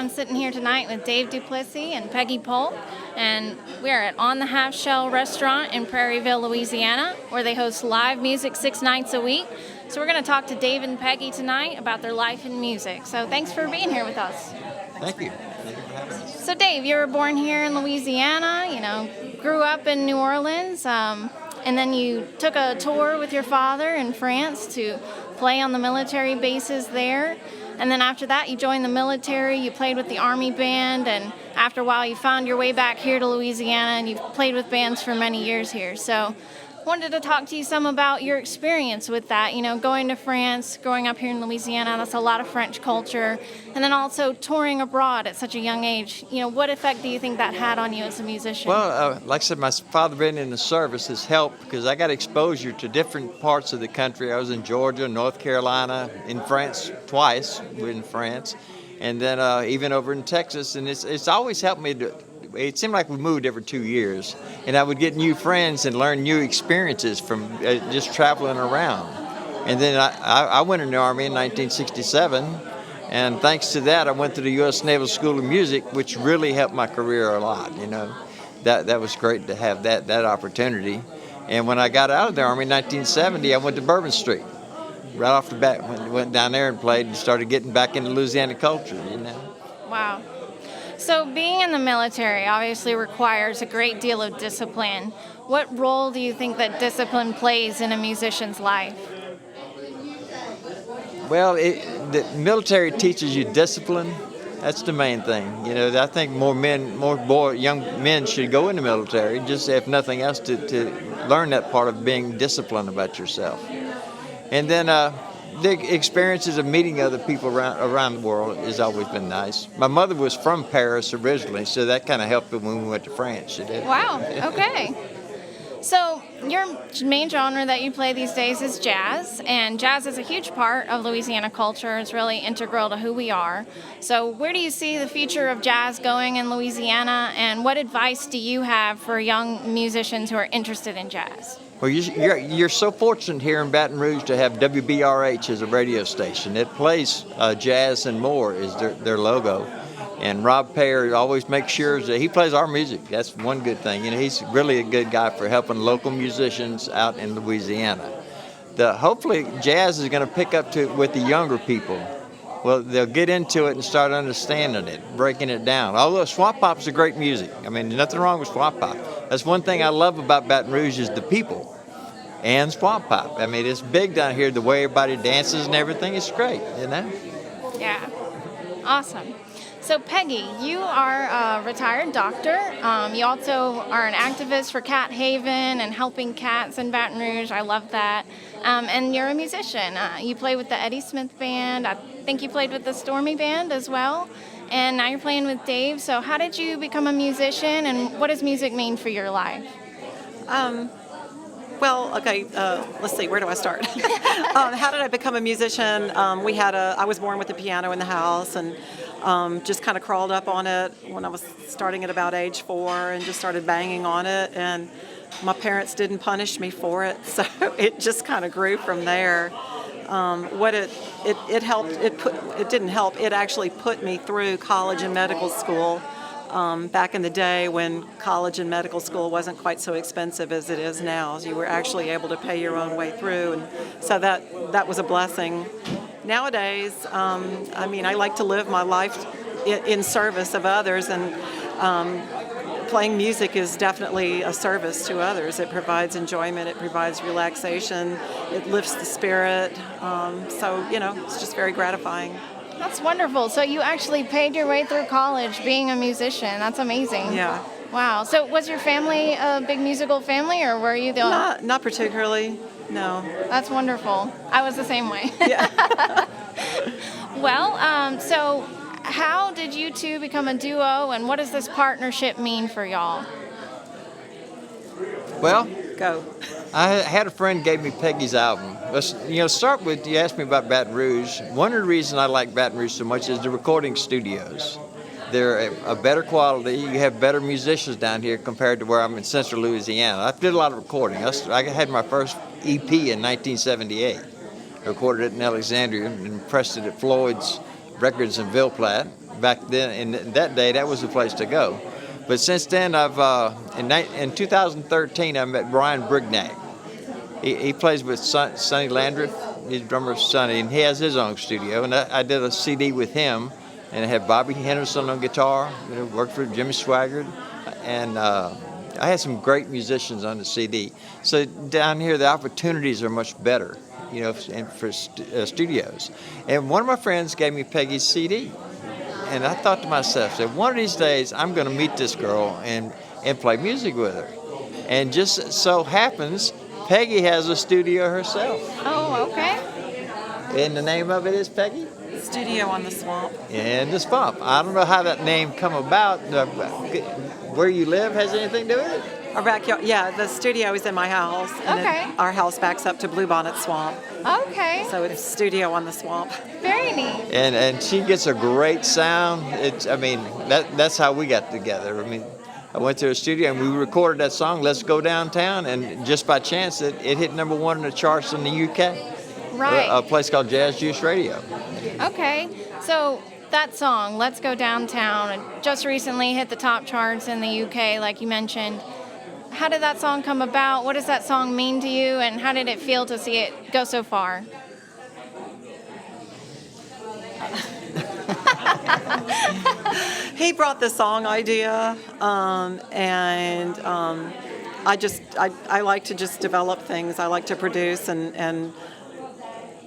I'm sitting here tonight with Dave Duplissey and Peggy Polk, and we're at On the Half Shell restaurant in Prairieville, Louisiana, where they host live music 6 nights a week. So we're going to talk to Dave and Peggy tonight about their life in music. So thanks for being here with us. Thank you. Thank you for having us. So Dave, you were born here in Louisiana, grew up in New Orleans, and then you took a tour with your father in France to play on the military bases there. And then after that, you joined the military, you played with the Army band, and after a while, you found your way back here to Louisiana, and you've played with bands for many years here. So I wanted to talk to you some about your experience with that, going to France, growing up here in Louisiana, that's a lot of French culture, and then also touring abroad at such a young age. What effect do you think that had on you as a musician? Well, like I said, my father being in the service has helped because I got exposure to different parts of the country. I was in Georgia, North Carolina, in France twice, in France, and then even over in Texas, and it's always helped me to. It seemed like we moved every 2 years, and I would get new friends and learn new experiences from just traveling around. And then I went in the Army in 1967, and thanks to that, I went to the U.S. Naval School of Music, which really helped my career a lot. That was great to have that opportunity. And when I got out of the Army in 1970, I went to Bourbon Street. Right off the bat, went down there and played and started getting back into Louisiana culture. Wow. So being in the military obviously requires a great deal of discipline. What role do you think that discipline plays in a musician's life? Well, the military teaches you discipline. That's the main thing. I think young men should go in the military, just if nothing else, to learn that part of being disciplined about yourself. And then the experiences of meeting other people around the world has always been nice. My mother was from Paris originally, so that kind of helped when we went to France. She did. Wow, okay. So your main genre that you play these days is jazz, and jazz is a huge part of Louisiana culture. It's really integral to who we are. So where do you see the future of jazz going in Louisiana, and what advice do you have for young musicians who are interested in jazz? Well, you're so fortunate here in Baton Rouge to have WBRH as a radio station. It plays jazz and more is their logo. And Rob Payer always makes sure that he plays our music. That's one good thing. He's really a good guy for helping local musicians out in Louisiana. Hopefully jazz is going to pick up with the younger people. Well, they'll get into it and start understanding it, breaking it down. Although swamp pop's a great music. Nothing wrong with swamp pop. That's one thing I love about Baton Rouge is the people and swamp pop. It's big down here, the way everybody dances and everything. It's great, Yeah, awesome. So Peggy, you are a retired doctor. You also are an activist for Cat Haven and helping cats in Baton Rouge. I love that. And you're a musician. You play with the Eddie Smith Band. I think you played with the Stormy Band as well. And now you're playing with Dave. So how did you become a musician, and what does music mean for your life? Let's see, where do I start? How did I become a musician? I was born with a piano in the house, and just kind of crawled up on it when I was starting at about age 4 and just started banging on it, and my parents didn't punish me for it, so it just kind of grew from there. It didn't help. It actually put me through college and medical school back in the day when college and medical school wasn't quite so expensive as it is now. So you were actually able to pay your own way through, and so that was a blessing. Nowadays, I like to live my life in service of others, and playing music is definitely a service to others. It provides enjoyment, it provides relaxation, it lifts the spirit. It's just very gratifying. That's wonderful. So you actually paid your way through college being a musician. That's amazing. Yeah. Wow. So was your family a big musical family, or were you the only? Not particularly, no. That's wonderful. I was the same way. Yeah. Well, so how did you two become a duo, and what does this partnership mean for y'all? Well, go. I had a friend gave me Peggy's album. Let's start with, you asked me about Baton Rouge. One of the reasons I like Baton Rouge so much is the recording studios. They're a better quality. You have better musicians down here compared to where I'm in central Louisiana. I did a lot of recording. I had my first EP in 1978. I recorded it in Alexandria and pressed it at Floyd's Records in Ville Platte. back then, in that day, that was the place to go. But since then, in 2013, I met Brian Brignac. He plays with Sonny Landreth. He's drummer Sonny, and he has his own studio. And I did a CD with him, and I had Bobby Henderson on guitar. Worked for Jimmy Swaggart, and I had some great musicians on the CD. So down here, the opportunities are much better, for studios. And one of my friends gave me Peggy's CD. And I thought to myself, that one of these days I'm going to meet this girl and play music with her. And just so happens, Peggy has a studio herself. Oh, okay. And the name of it is Peggy? Studio on the Swamp. In the Swamp. I don't know how that name come about. Where you live has anything to do with it? Our backyard, yeah, the studio is in my house. And Okay. our house backs up to Bluebonnet Swamp. Okay. So it's Studio on the Swamp. Very neat. And she gets a great sound. That's how we got together. I went to her studio and we recorded that song, Let's Go Downtown, and just by chance it hit #1 in the charts in the UK. Right. A place called Jazz Juice Radio. Okay. So that song, Let's Go Downtown, it just recently hit the top charts in the UK, like you mentioned. How did that song come about? What does that song mean to you? And how did it feel to see it go so far? He brought the song idea, and I like to just develop things. I like to produce and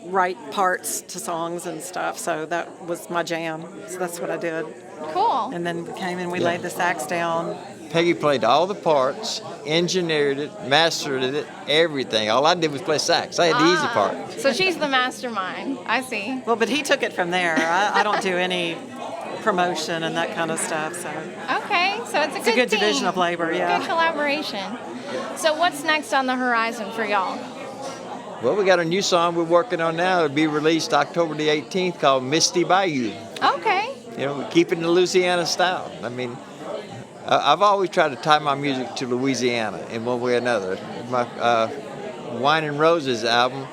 write parts to songs and stuff. So that was my jam. So that's what I did. Cool. And then we came and we laid the sax down. Peggy played all the parts, engineered it, mastered it, everything. All I did was play sax. I had the easy part. So she's the mastermind. I see. Well, but he took it from there. I don't do any promotion and that kind of stuff. So Okay, so it's a it's a good team. division of labor, yeah. Good collaboration. So what's next on the horizon for y'all? Well, we got a new song we're working on now. It'll be released October the 18th called Misty Bayou. Okay. We keep it in the Louisiana style. I've always tried to tie my music to Louisiana in one way or another. My Wine and Roses album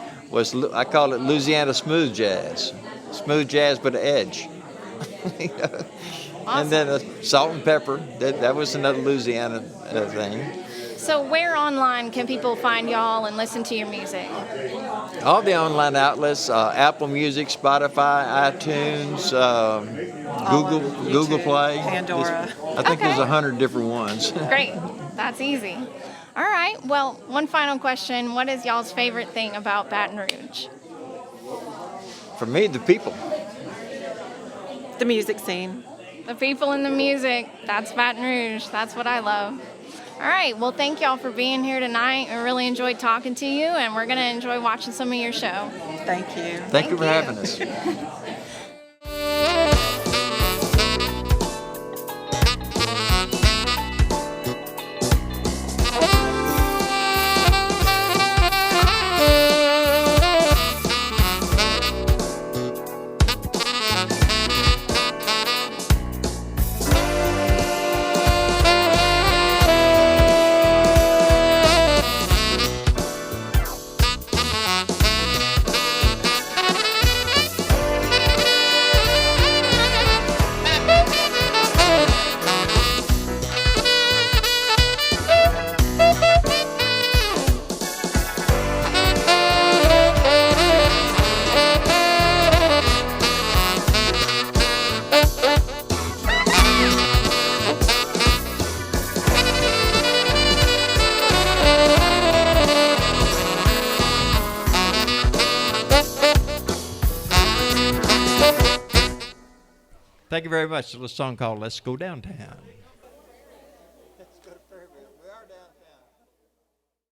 I call it Louisiana smooth jazz. Smooth jazz but an edge. Awesome. And then Salt and Pepper, that was another Louisiana thing. So where online can people find y'all and listen to your music? All the online outlets, Apple Music, Spotify, iTunes, Google Play. Pandora. I think Okay. there's 100 different ones. Great. That's easy. All right. Well, one final question. What is y'all's favorite thing about Baton Rouge? For me, the people. The music scene. The people and the music. That's Baton Rouge. That's what I love. All right. Well, thank y'all for being here tonight. I really enjoyed talking to you, and we're going to enjoy watching some of your show. Thank you. Thank you for you. having us. Thank you very much. It's a little song called Let's Go Downtown.